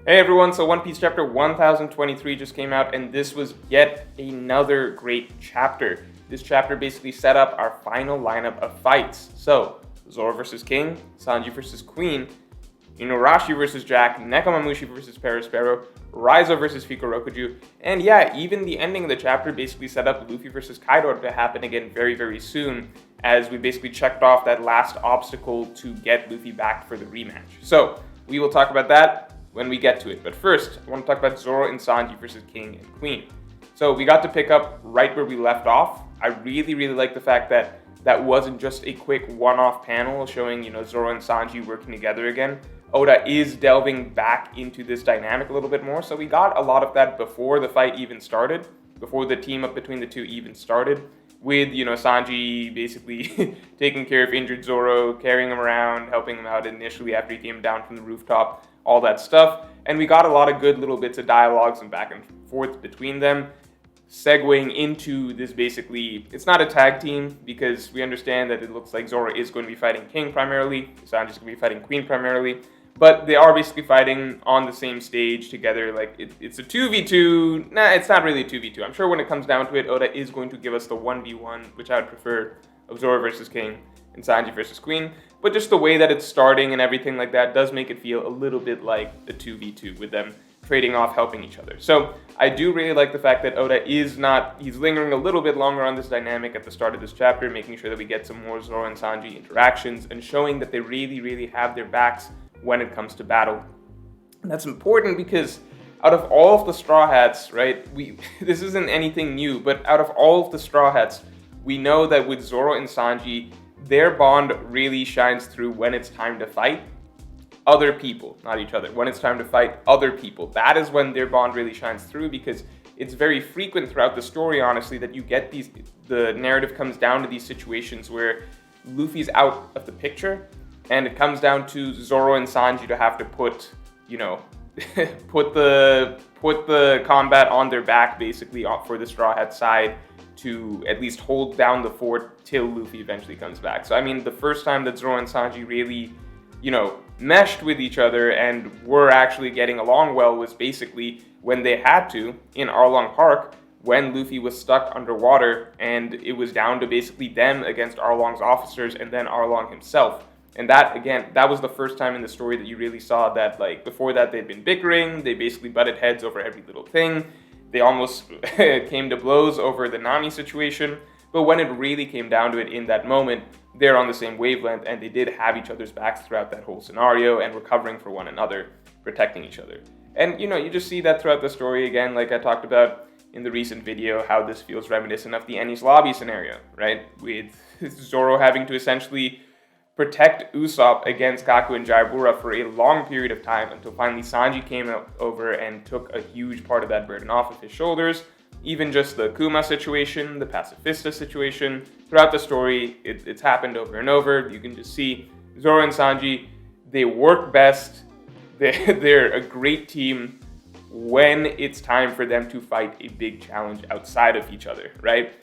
Hey everyone, so One Piece chapter 1023 just came out, and this was yet another great chapter. This chapter basically set up our final lineup of fights. So, Zoro versus King, Sanji versus Queen, Inuarashi versus Jack, Nekomamushi versus Perospero, Raizo versus Fukurokuju, and yeah, even the ending of the chapter basically set up Luffy versus Kaido to happen again very, very soon, as we basically checked off that last obstacle to get Luffy back for the rematch. So, we will talk about that when we get to it. But first, I want to talk about Zoro and Sanji versus King and Queen. So we got to pick up right where we left off. I really, really like the fact that that wasn't just a quick one-off panel showing, Zoro and Sanji working together again. Oda is delving back into this dynamic a little bit more. So we got a lot of that before the fight even started, before the team up between the two even started, with, Sanji basically taking care of injured Zoro, carrying him around, helping him out initially after he came down from the rooftop, all that stuff. And we got a lot of good little bits of dialogues and back and forth between them, segueing into this basically, it's not a tag team because we understand that it looks like Zoro is going to be fighting King primarily, Sanji's going to be fighting Queen primarily, but they are basically fighting on the same stage together. Like, it's a 2v2. Nah, it's not really a 2v2. I'm sure when it comes down to it, Oda is going to give us the 1v1, which I would prefer, of Zoro versus King and Sanji versus Queen. But just the way that it's starting and everything like that does make it feel a little bit like the 2v2 with them trading off, helping each other. So I do really like the fact that Oda he's lingering a little bit longer on this dynamic at the start of this chapter, making sure that we get some more Zoro and Sanji interactions and showing that they really, really have their backs when it comes to battle. And that's important because out of all of the Straw Hats, right, this isn't anything new, but out of all of the Straw Hats, we know that with Zoro and Sanji, their bond really shines through when it's time to fight other people, not each other. When it's time to fight other people, that is when their bond really shines through, because it's very frequent throughout the story, honestly, that you get the narrative comes down to these situations where Luffy's out of the picture, and it comes down to Zoro and Sanji to have to put put the combat on their back, basically, for the Straw Hat side, to at least hold down the fort till Luffy eventually comes back. So, I mean, the first time that Zoro and Sanji really, meshed with each other and were actually getting along well was basically when they had to, in Arlong Park, when Luffy was stuck underwater, and it was down to basically them against Arlong's officers and then Arlong himself. And that, again, that was the first time in the story that you really saw that, like, before that they'd been bickering, they basically butted heads over every little thing. They almost came to blows over the Nami situation, but when it really came down to it in that moment, they're on the same wavelength, and they did have each other's backs throughout that whole scenario and were covering for one another, protecting each other. And, you just see that throughout the story again, like I talked about in the recent video, how this feels reminiscent of the Enies Lobby scenario, right? With Zoro having to essentially protect Usopp against Kaku and Jaibura for a long period of time until finally Sanji came over and took a huge part of that burden off of his shoulders. Even just the Kuma situation, the Pacifista situation, throughout the story, it's happened over and over. You can just see Zoro and Sanji, they work best. They're a great team when it's time for them to fight a big challenge outside of each other, right?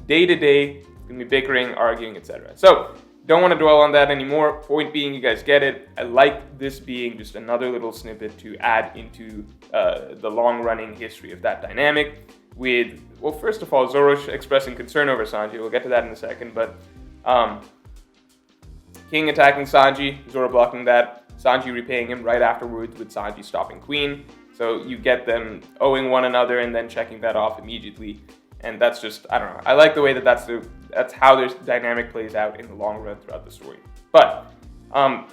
Day to day, gonna be bickering, arguing, etc. So, don't want to dwell on that anymore. Point being, you guys get it. I like this being just another little snippet to add into the long-running history of that dynamic. With, well, first of all, Zoro expressing concern over Sanji. We'll get to that in a second, but King attacking Sanji, Zoro blocking that, Sanji repaying him right afterwards with Sanji stopping Queen. So you get them owing one another and then checking that off immediately. And that's just, I don't know. I like the way that's how this dynamic plays out in the long run throughout the story. But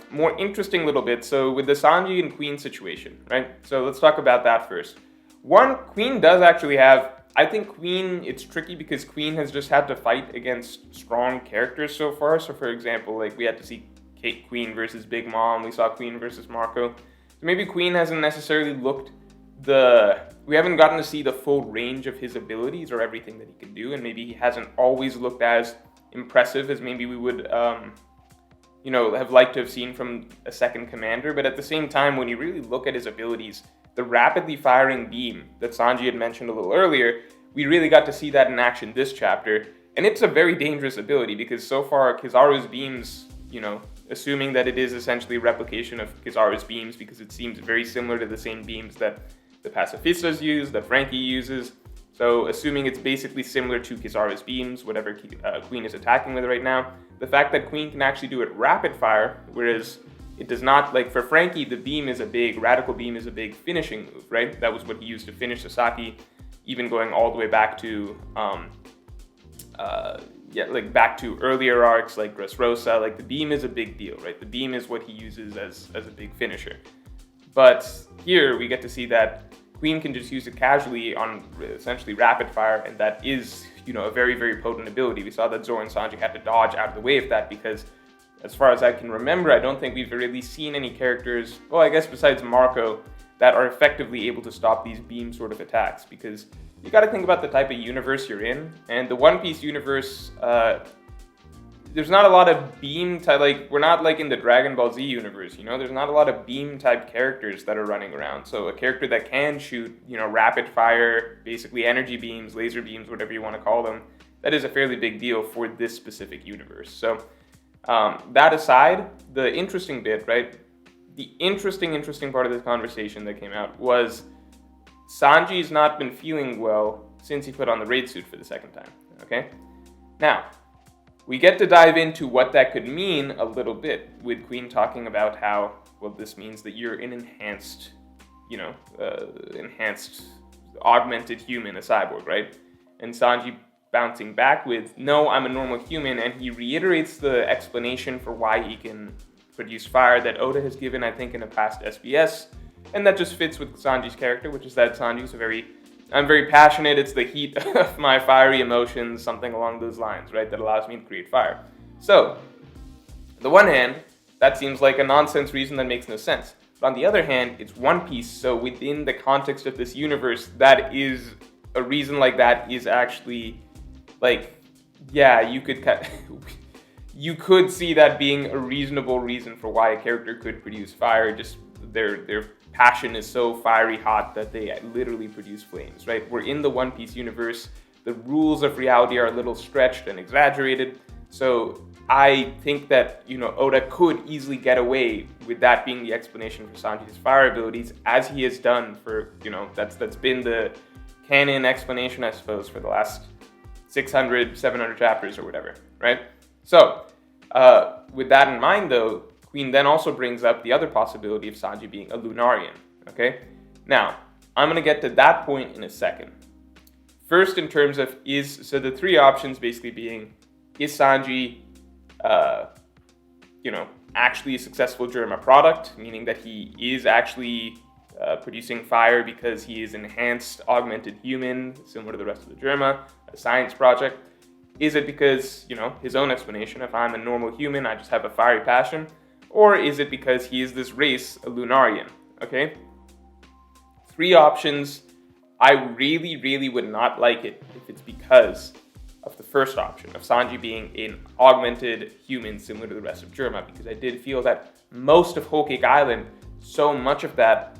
more interesting little bit. So with the Sanji and Queen situation, right? So let's talk about that first. One, Queen does actually have, I think Queen, it's tricky because Queen has just had to fight against strong characters so far. So for example, like we had to see Queen versus Big Mom. We saw Queen versus Marco. So maybe Queen hasn't necessarily we haven't gotten to see the full range of his abilities or everything that he can do, and maybe he hasn't always looked as impressive as maybe we would, have liked to have seen from a second commander. But at the same time, when you really look at his abilities, the rapidly firing beam that Sanji had mentioned a little earlier, we really got to see that in action this chapter, and it's a very dangerous ability because so far Kizaru's beams, assuming that it is essentially a replication of Kizaru's beams because it seems very similar to the same beams that the Pacifistas use, that Franky uses. So assuming it's basically similar to Kizaru's beams, whatever Queen is attacking with right now, the fact that Queen can actually do it rapid fire, whereas it does not, like for Franky, the beam is a big, radical beam is a big finishing move, right? That was what he used to finish Sasaki, even going all the way back to, back to earlier arcs like Dressrosa. Like the beam is a big deal, right? The beam is what he uses as a big finisher. But here we get to see that Queen can just use it casually on essentially rapid fire, and that is, a very, very potent ability. We saw that Zoro and Sanji had to dodge out of the way of that because, as far as I can remember, I don't think we've really seen any characters, well, I guess besides Marco, that are effectively able to stop these beam sort of attacks, because you got to think about the type of universe you're in, and the One Piece universe, there's not a lot of beam type, like, we're not like in the Dragon Ball Z universe, there's not a lot of beam type characters that are running around. So a character that can shoot, rapid fire, basically energy beams, laser beams, whatever you want to call them, that is a fairly big deal for this specific universe. So that aside, the interesting bit, right? The interesting part of this conversation that came out was Sanji's not been feeling well since he put on the raid suit for the second time, okay? Now, we get to dive into what that could mean a little bit, with Queen talking about how, well, this means that you're an enhanced, augmented human, a cyborg, right? And Sanji bouncing back with, no, I'm a normal human, and he reiterates the explanation for why he can produce fire that Oda has given, I think, in a past SBS, and that just fits with Sanji's character, which is that Sanji's I'm very passionate, it's the heat of my fiery emotions, something along those lines, right, that allows me to create fire. So, on the one hand, that seems like a nonsense reason that makes no sense. But on the other hand, it's One Piece, so within the context of this universe, that is, a reason like that is actually, like, yeah, you could see that being a reasonable reason for why a character could produce fire, just their passion is so fiery hot that they literally produce flames, right? We're in the One Piece universe. The rules of reality are a little stretched and exaggerated. So I think that, Oda could easily get away with that being the explanation for Sanji's fire abilities, as he has done for, that's been the canon explanation, I suppose, for the last 600, 700 chapters or whatever, right? So with that in mind, though, Queen then also brings up the other possibility of Sanji being a Lunarian, okay? Now, I'm going to get to that point in a second. First, in terms of so the three options basically being, is Sanji, actually a successful Germa product, meaning that he is actually producing fire because he is enhanced, augmented human, similar to the rest of the Germa, a science project? Is it because, his own explanation, if I'm a normal human, I just have a fiery passion? Or is it because he is this race, a Lunarian, okay? Three options. I really, really would not like it if it's because of the first option, of Sanji being an augmented human similar to the rest of Germa, because I did feel that most of Whole Cake Island, so much of that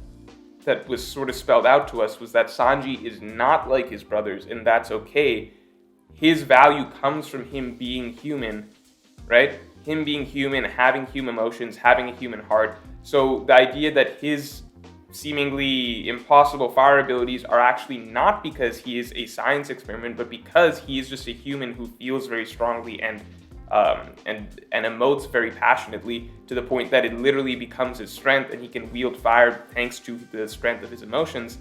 was sort of spelled out to us was that Sanji is not like his brothers, and that's okay. His value comes from him being human, right? Him being human, having human emotions, having a human heart. So the idea that his seemingly impossible fire abilities are actually not because he is a science experiment, but because he is just a human who feels very strongly and emotes very passionately, to the point that it literally becomes his strength and he can wield fire thanks to the strength of his emotions.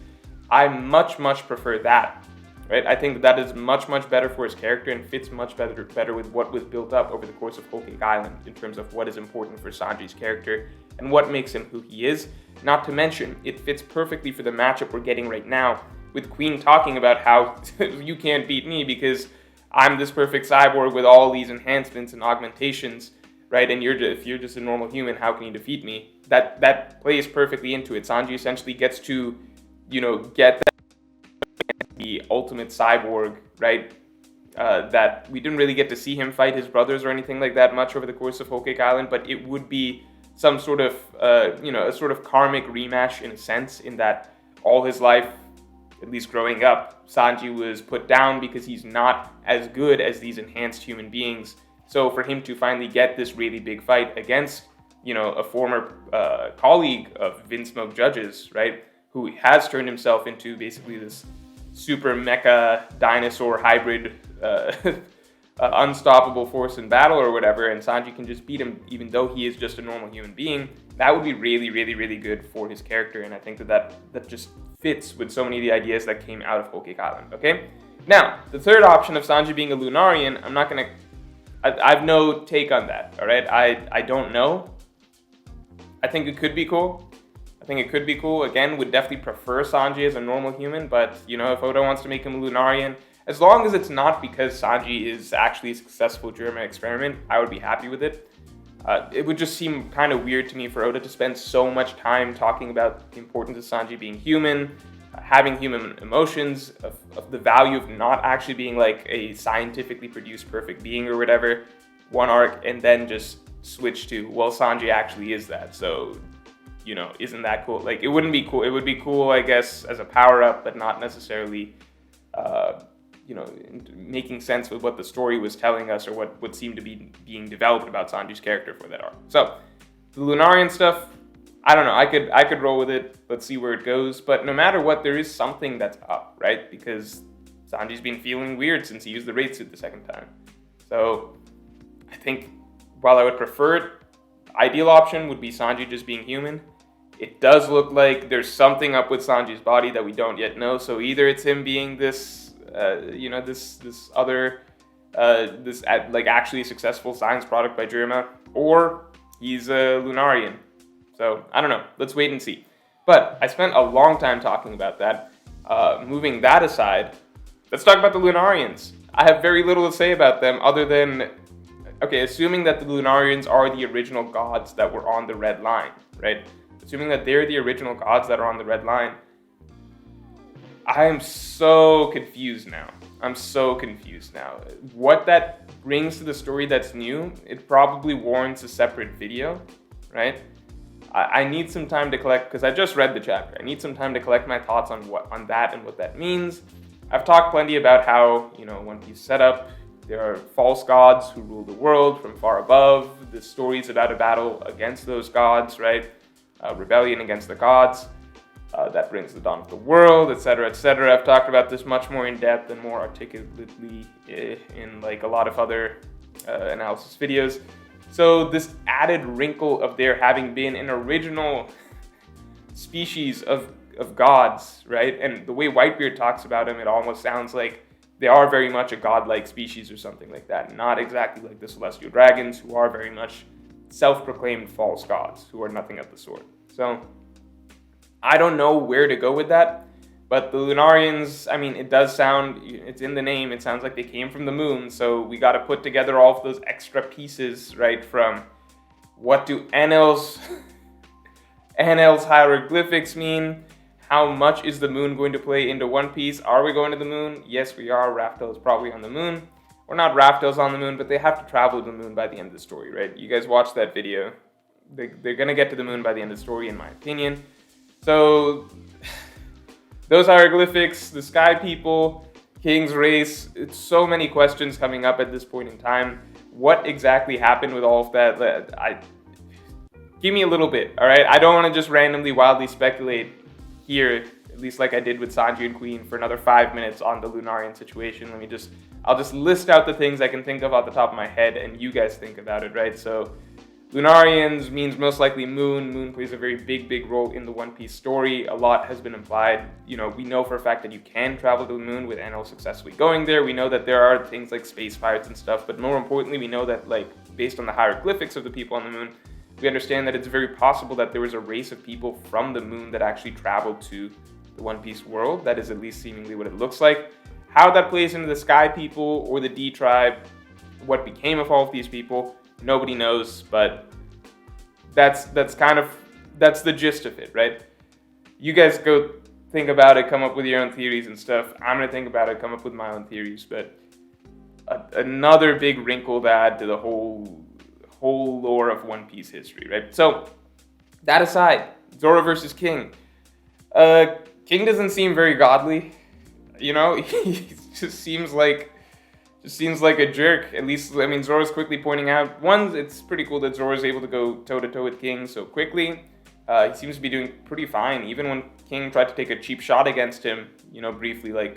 I much, much prefer that. Right? I think that is much, much better for his character and fits much better with what was built up over the course of Whole Cake Island in terms of what is important for Sanji's character and what makes him who he is. Not to mention, it fits perfectly for the matchup we're getting right now, with Queen talking about how you can't beat me because I'm this perfect cyborg with all these enhancements and augmentations, right? And if you're just a normal human, how can you defeat me? That plays perfectly into it. Sanji essentially gets to, get the ultimate cyborg, right? That we didn't really get to see him fight his brothers or anything like that much over the course of Whole Cake Island, but it would be some sort of, a sort of karmic rematch in a sense, in that all his life, at least growing up, Sanji was put down because he's not as good as these enhanced human beings So for him to finally get this really big fight against, a former colleague of Vince Smoke Judge's, right, who has turned himself into basically this super mecha dinosaur hybrid unstoppable force in battle or whatever, and Sanji can just beat him even though he is just a normal human being, that would be really, really, really good for his character, and I think that just fits with so many of the ideas that came out of Whole Cake Island, okay? Now, the third option of Sanji being a Lunarian, I have no take on that, all right? I don't know. I think it could be cool. Again, would definitely prefer Sanji as a normal human, but, if Oda wants to make him a Lunarian, as long as it's not because Sanji is actually a successful German experiment, I would be happy with it. It would just seem kind of weird to me for Oda to spend so much time talking about the importance of Sanji being human, having human emotions, of the value of not actually being like a scientifically produced perfect being or whatever, one arc, and then just switch to, well, Sanji actually is that, so, isn't that cool? Like, it wouldn't be cool. It would be cool, I guess, as a power-up, but not necessarily, making sense with what the story was telling us or what seemed to be being developed about Sanji's character for that arc. So, the Lunarian stuff, I don't know. I could roll with it. Let's see where it goes. But no matter what, there is something that's up, right? Because Sanji's been feeling weird since he used the Wraith suit the second time. So, I think while I would prefer it, ideal option would be Sanji just being human. It does look like there's something up with Sanji's body that we don't yet know. So either it's him being this actually successful science product by Jirma, or he's a Lunarian. So I don't know. Let's wait and see. But I spent a long time talking about that. Moving that aside, let's talk about the Lunarians. I have very little to say about them other than, okay, assuming that the Lunarians are the original gods that were on the Red Line, right? Assuming that they're the original gods that are on the Red Line, I am so confused now. What that brings to the story that's new, it probably warrants a separate video, right? I need some time to collect, because I just read the chapter. I need some time to collect my thoughts on that and what that means. I've talked plenty about how, One Piece setup, there are false gods who rule the world from far above. The story's about a battle against those gods, right? Rebellion against the gods. That brings the dawn of the world, etc., etc. I've talked about this much more in depth and more articulately in like a lot of other analysis videos. So this added wrinkle of there having been an original species of gods, right? And the way Whitebeard talks about them, it almost sounds like they are very much a godlike species or something like that. Not exactly like the Celestial Dragons, who are very much self-proclaimed false gods, who are nothing of the sort. So I don't know where to go with that, but the Lunarians, I mean, it does sound, it's in the name, it sounds like they came from the moon, so we got to put together all of those extra pieces, right, from what do Enel's hieroglyphics mean? How much is the moon going to play into One Piece? Are we going to the moon? Yes, we are. Raftel is probably on the moon. Or not Raftel's on the moon, but they have to travel to the moon by the end of the story, right? You guys watched that video. They're going to get to the moon by the end of the story, in my opinion. So, those hieroglyphics, the Sky People, King's Race, it's so many questions coming up at this point in time. What exactly happened with all of that? Give me a little bit, all right? I don't want to just randomly, wildly speculate here, at least like I did with Sanji and Queen, for another 5 minutes on the Lunarian situation. I'll just list out the things I can think of off the top of my head, and you guys think about it, right? So, Lunarians means most likely moon. Moon plays a very big role in the One Piece story. A lot has been implied. We know for a fact that you can travel to the moon with Enel successfully going there. We know that there are things like space pirates and stuff, but more importantly, we know that, like, based on the hieroglyphics of the people on the moon, we understand that it's very possible that there was a race of people from the moon that actually traveled to the One Piece world. That is at least seemingly what it looks like. How that plays into the Sky People or the D Tribe, what became of all of these people, nobody knows, but that's the gist of it, right? You guys go think about it, come up with your own theories and stuff. I'm gonna think about it, come up with my own theories, but another big wrinkle to add to the whole lore of One Piece history, right? So, that aside, Zoro versus King. King doesn't seem very godly, he just seems like just seems like a jerk. At least, I mean, Zoro's quickly pointing out, one, it's pretty cool that Zoro's able to go toe-to-toe with King so quickly. He seems to be doing pretty fine, even when King tried to take a cheap shot against him, briefly,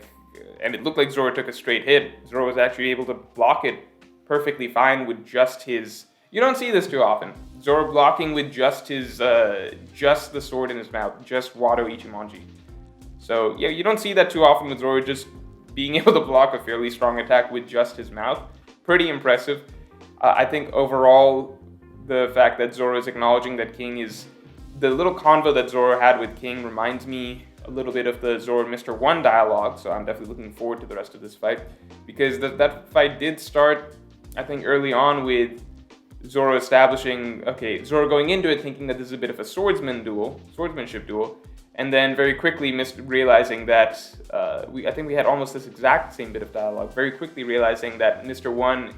and it looked like Zoro took a straight hit. Zoro was actually able to block it perfectly fine with just his... You don't see this too often. Zoro blocking with just just the sword in his mouth, just Wado Ichimonji. So, yeah, you don't see that too often with Zoro just being able to block a fairly strong attack with just his mouth. Pretty impressive. I think overall, the fact that Zoro is acknowledging that King is... The little convo that Zoro had with King reminds me a little bit of the Zoro and Mr. One dialogue, so I'm definitely looking forward to the rest of this fight. Because that fight did start, I think, early on with Zoro establishing... Okay, Zoro going into it thinking that this is a bit of a swordsmanship duel, and then very quickly realizing that... I think we had almost this exact same bit of dialogue, very quickly realizing that Mr. One,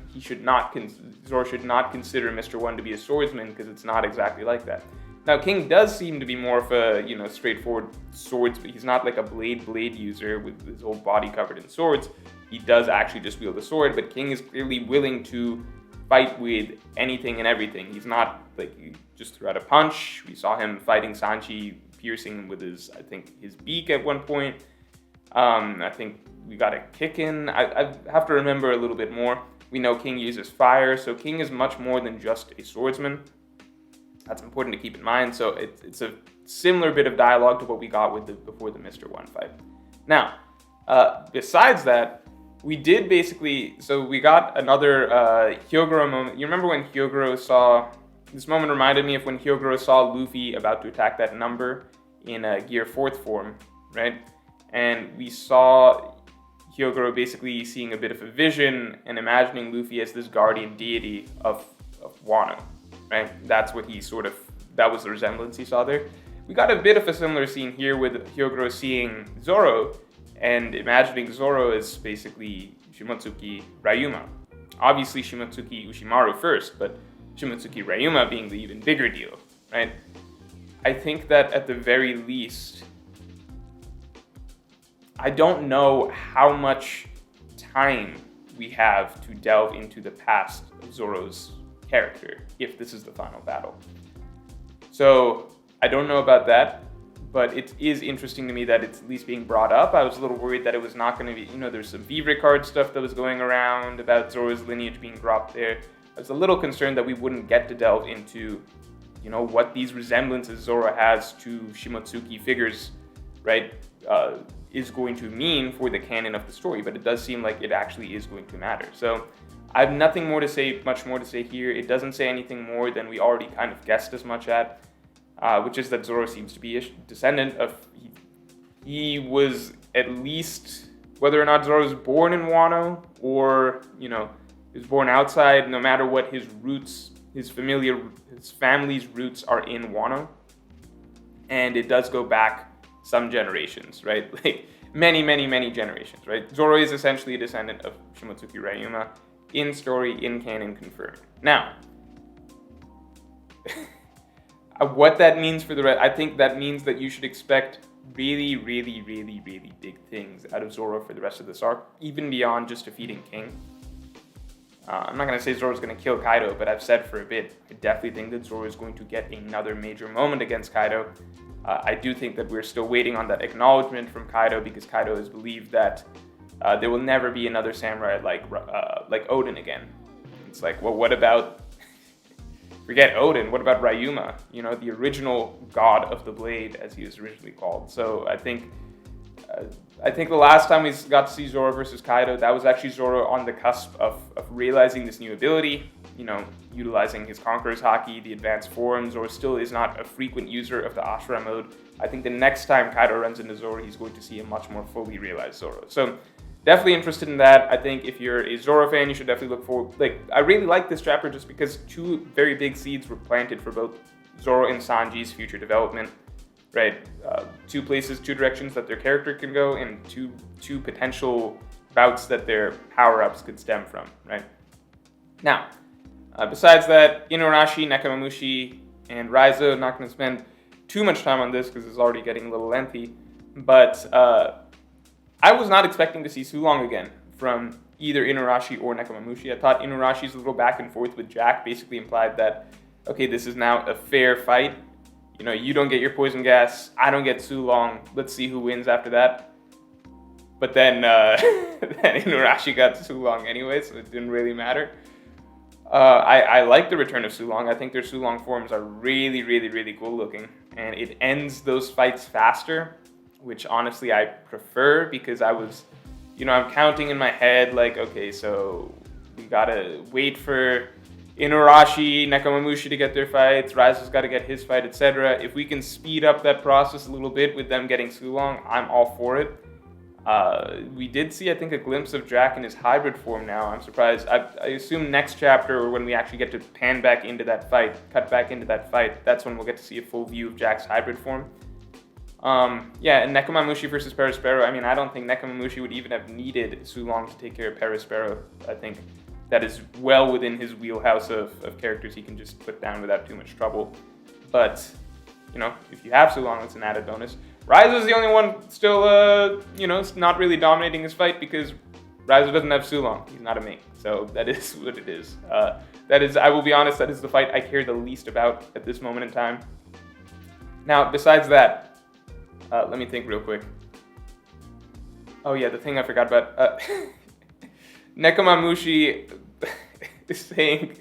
Zoro should not consider Mr. One to be a swordsman, because it's not exactly like that. Now, King does seem to be more of a, straightforward swords, but he's not like a blade user with his whole body covered in swords. He does actually just wield a sword, but King is clearly willing to fight with anything and everything. He's not like, he just threw out a punch. We saw him fighting Sanji, piercing him with his beak at one point. I think we got a kick in. I have to remember a little bit more. We know King uses fire, so King is much more than just a swordsman. That's important to keep in mind. So it's a similar bit of dialogue to what we got before the Mr. One fight. Now, besides that, we did basically... So we got another Hyogoro moment. You remember when Hyogoro saw... This moment reminded me of when Hyogoro saw Luffy about to attack that number in Gear 4th form, right? And we saw Hyogoro basically seeing a bit of a vision and imagining Luffy as this guardian deity of Wano. Right? That's what that was the resemblance he saw there. We got a bit of a similar scene here with Hyogoro seeing Zoro and imagining Zoro as basically Shimotsuki Ryuma. Obviously Shimotsuki Ushimaru first, but Shimotsuki Ryuma being the even bigger deal, right? I think that at the very least, I don't know how much time we have to delve into the past of Zoro's character if this is the final battle. So I don't know about that, but it is interesting to me that it's at least being brought up. I was a little worried that it was not going to be, there's some Vivre card stuff that was going around about Zoro's lineage being dropped there. I was a little concerned that we wouldn't get to delve into, what these resemblances Zoro has to Shimotsuki figures, right, is going to mean for the canon of the story, but it does seem like it actually is going to matter. So I have much more to say here. It doesn't say anything more than we already kind of guessed as much at, which is that Zoro seems to be a descendant of... He was at least... Whether or not Zoro was born in Wano or, he was born outside, no matter what his roots, his family's roots are in Wano. And it does go back some generations, right? Like many, many, many generations, right? Zoro is essentially a descendant of Shimotsuki Ryuma. In story, in canon, confirmed. Now, what that means for the rest, I think that means that you should expect really, really, really, really big things out of Zoro for the rest of this arc, even beyond just defeating King. I'm not going to say Zoro's going to kill Kaido, but I've said for a bit, I definitely think that Zoro is going to get another major moment against Kaido. I do think that we're still waiting on that acknowledgement from Kaido, because Kaido has believed that there will never be another samurai like Oden again. It's like, well, what about... Forget Oden, what about Ryuma? The original god of the blade, as he was originally called. So I think the last time we got to see Zoro versus Kaido, that was actually Zoro on the cusp of realizing this new ability, utilizing his Conqueror's Haki, the advanced form. Zoro still is not a frequent user of the Ashura mode. I think the next time Kaido runs into Zoro, he's going to see a much more fully realized Zoro. So definitely interested in that. I think if you're a Zoro fan, you should definitely look forward. I really like this chapter just because two very big seeds were planted for both Zoro and Sanji's future development, right? Two directions that their character can go, and two potential routes that their power-ups could stem from, right? Now, besides that, Inuarashi, Nekomamushi, and Raizo, not going to spend too much time on this because it's already getting a little lengthy, but I was not expecting to see Sulong again from either Inuarashi or Nekomamushi. I thought Inurashi's little back and forth with Jack basically implied that, okay, this is now a fair fight. You know, you don't get your poison gas, I don't get Sulong. Let's see who wins after that. But then, then Inuarashi got Sulong anyway, so it didn't really matter. I like the return of Sulong. I think their Sulong forms are really, really, really cool looking. And it ends those fights faster, which honestly I prefer because I was, you know, I'm counting in my head like, okay, so we gotta wait for Inuarashi, Nekomamushi to get their fights, Raizo's gotta get his fight, etc. If we can speed up that process a little bit with them getting Sulong, I'm all for it. We did see, I think, a glimpse of Jack in his hybrid form now. I'm surprised. I assume next chapter, or when we actually get to pan back into that fight, cut back into that fight, that's when we'll get to see a full view of Jack's hybrid form. Yeah, and Nekomamushi versus Perospero, I mean, I don't think Nekomamushi would even have needed Sulong to take care of Perospero. I think that is well within his wheelhouse of characters he can just put down without too much trouble. But, you know, if you have Sulong, it's an added bonus. Raizo's the only one still, you know, not really dominating this fight because Raizo doesn't have Sulong. He's not a main. So that is what it is. That is, I will be honest, that is the fight I care the least about at this moment in time. Now, besides that, let me think real quick. Oh yeah, the thing I forgot about. Nekomamushi is saying,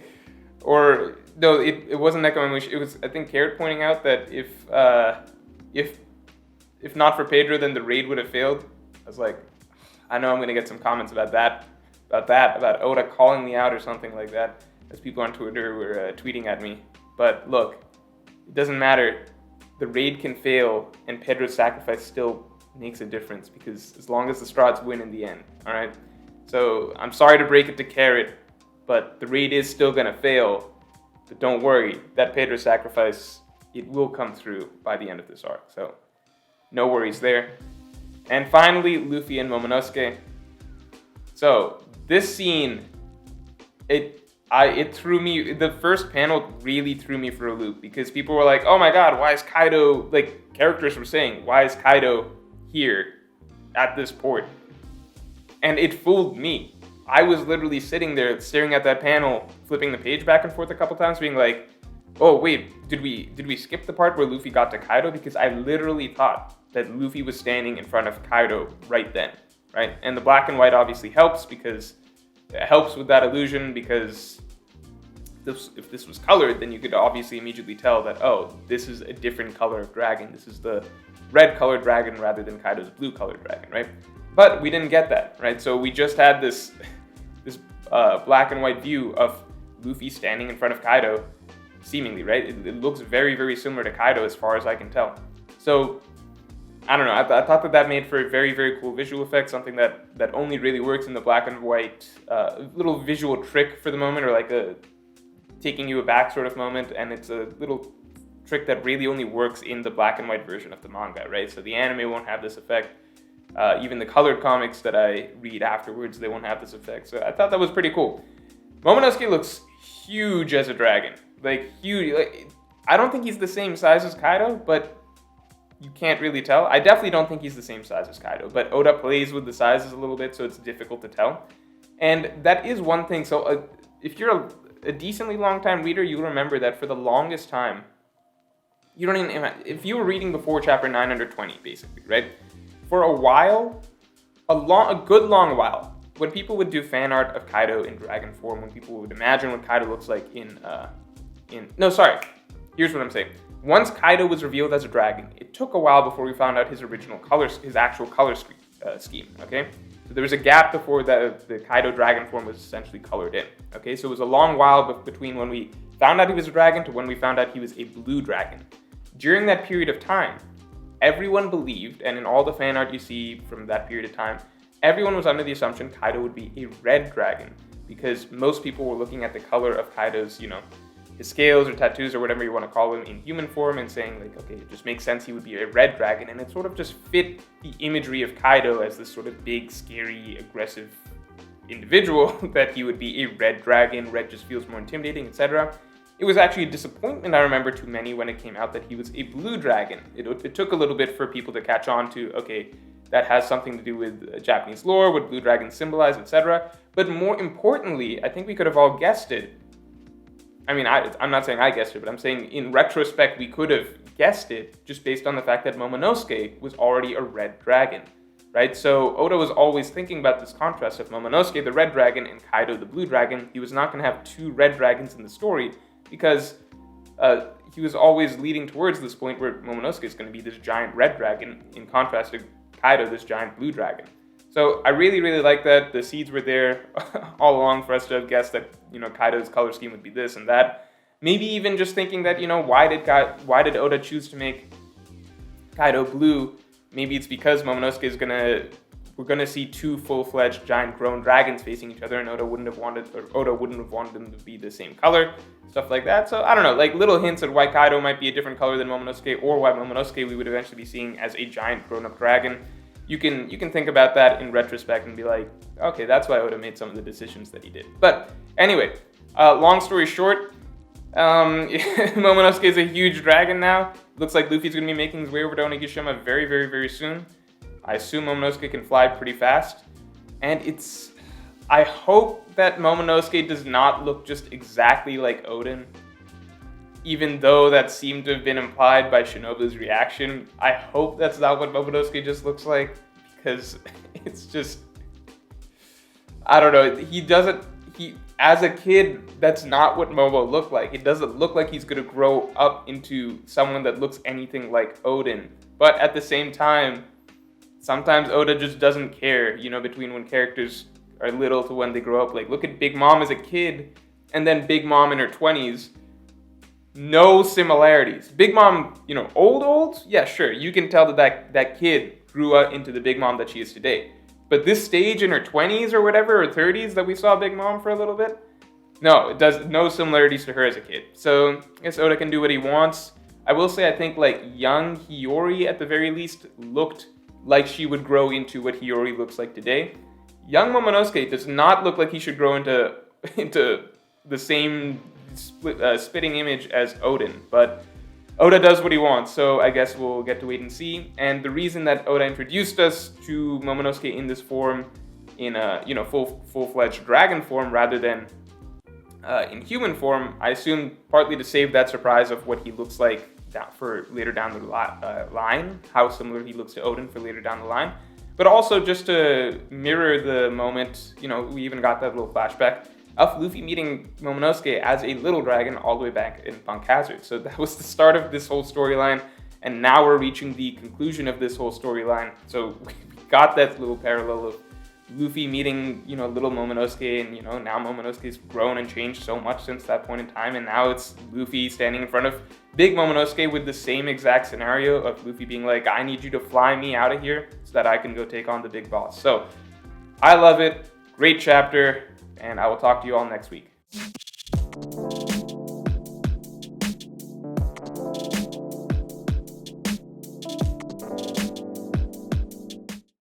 or no, it wasn't Nekomamushi. It was, I think, Carrot pointing out that if not for Pedro, then the raid would have failed. I was like, I know I'm gonna get some comments about Oda calling me out or something like that, as people on Twitter were tweeting at me. But look, it doesn't matter. The raid can fail, and Pedro's sacrifice still makes a difference because as long as the Strahds win in the end, all right. So I'm sorry to break it to Carrot, but the raid is still gonna fail. But don't worry, that Pedro sacrifice, it will come through by the end of this arc. So no worries there. And finally, Luffy and Momonosuke. So this scene, it threw me, the first panel really threw me for a loop because people were like, oh my god, why is Kaido, like characters were saying, why is Kaido here at this port? And it fooled me. I was literally sitting there staring at that panel, flipping the page back and forth a couple times, being like, oh wait, did we skip the part where Luffy got to Kaido? Because I literally thought that Luffy was standing in front of Kaido right then, right? And the black and white obviously helps because it helps with that illusion because if this was colored, then you could obviously immediately tell that, oh, this is a different color of dragon. This is the red colored dragon rather than Kaido's blue colored dragon, right? But we didn't get that, right? So we just had this black and white view of Luffy standing in front of Kaido, seemingly, right? It looks very, very similar to Kaido as far as I can tell. So I don't know. I thought that made for a very, very cool visual effect, something that only really works in the black and white, little visual trick for the moment, or like a taking you aback sort of moment, and it's a little trick that really only works in the black and white version of the manga, right? So the anime won't have this effect. Even the colored comics that I read afterwards, they won't have this effect. So I thought that was pretty cool. Momonosuke looks huge as a dragon. Like, huge. Like, I don't think he's the same size as Kaido, but you can't really tell. I definitely don't think he's the same size as Kaido, but Oda plays with the sizes a little bit, so it's difficult to tell. And that is one thing. So if you're a decently long-time reader, you'll remember that for the longest time, you don't even, if you were reading before chapter 920, basically, right? For a while, a good long while, when people would do fan art of Kaido in dragon form, when people would imagine what Kaido looks like here's what I'm saying. Once Kaido was revealed as a dragon, it took a while before we found out his original colors, his actual color scheme, okay? So there was a gap before the Kaido dragon form was essentially colored in, okay? So it was a long while between when we found out he was a dragon to when we found out he was a blue dragon. During that period of time, everyone believed, and in all the fan art you see from that period of time, everyone was under the assumption Kaido would be a red dragon because most people were looking at the color of Kaido's, his scales or tattoos or whatever you want to call him in human form and saying like, okay, it just makes sense he would be a red dragon, and it sort of just fit the imagery of Kaido as this sort of big, scary, aggressive individual that he would be a red dragon. Red just feels more intimidating, etc. It was actually a disappointment, I remember, to many when it came out that he was a blue dragon. It took a little bit for people to catch on to, okay, that has something to do with Japanese lore, what blue dragons symbolize, etc. But more importantly, I think we could have all guessed it. I mean, I'm not saying I guessed it, but I'm saying in retrospect, we could have guessed it just based on the fact that Momonosuke was already a red dragon, right? So Oda was always thinking about this contrast of Momonosuke, the red dragon, and Kaido, the blue dragon. He was not going to have two red dragons in the story because he was always leading towards this point where Momonosuke is going to be this giant red dragon in contrast to Kaido, this giant blue dragon. So I really, really like that. The seeds were there all along for us to have guessed that, Kaido's color scheme would be this and that. Maybe even just thinking that, why did Oda choose to make Kaido blue? Maybe it's because Momonosuke we're gonna see two full-fledged giant grown dragons facing each other, and Oda wouldn't have wanted them to be the same color, stuff like that. So I don't know, like little hints at why Kaido might be a different color than Momonosuke, or why Momonosuke we would eventually be seeing as a giant grown-up dragon. You can think about that in retrospect and be like, okay, that's why Oda made some of the decisions that he did. But anyway, long story short, Momonosuke is a huge dragon now. Looks like Luffy's going to be making his way over to Onigashima very, very, very soon. I assume Momonosuke can fly pretty fast. And I hope that Momonosuke does not look just exactly like Oden. Even though that seemed to have been implied by Shinobu's reaction, I hope that's not what Momonosuke just looks like, because it's just, I don't know, as a kid, that's not what Momo looked like. It doesn't look like he's gonna grow up into someone that looks anything like Oden. But at the same time, sometimes Oda just doesn't care, between when characters are little to when they grow up. Like, look at Big Mom as a kid, and then Big Mom in her 20s. No similarities. Big Mom, old? Yeah, sure. You can tell that kid grew up into the Big Mom that she is today. But this stage in her 20s or whatever, or 30s that we saw Big Mom for a little bit, no, it does no similarities to her as a kid. So I guess Oda can do what he wants. I will say I think like young Hiyori at the very least looked like she would grow into what Hiyori looks like today. Young Momonosuke does not look like he should grow into the same spitting image as Oden, but Oda does what he wants, so I guess we'll get to wait and see. And the reason that Oda introduced us to Momonosuke in this form, in a full-fledged dragon form rather than in human form, I assume partly to save that surprise of what he looks like for later down the line, how similar he looks to Oden for later down the line, but also just to mirror the moment. We even got that little flashback of Luffy meeting Momonosuke as a little dragon all the way back in Punk Hazard. So that was the start of this whole storyline, and now we're reaching the conclusion of this whole storyline. So we got that little parallel of Luffy meeting, little Momonosuke, and, now Momonosuke's grown and changed so much since that point in time, and now it's Luffy standing in front of big Momonosuke with the same exact scenario of Luffy being like, I need you to fly me out of here so that I can go take on the big boss. So I love it. Great chapter. And I will talk to you all next week.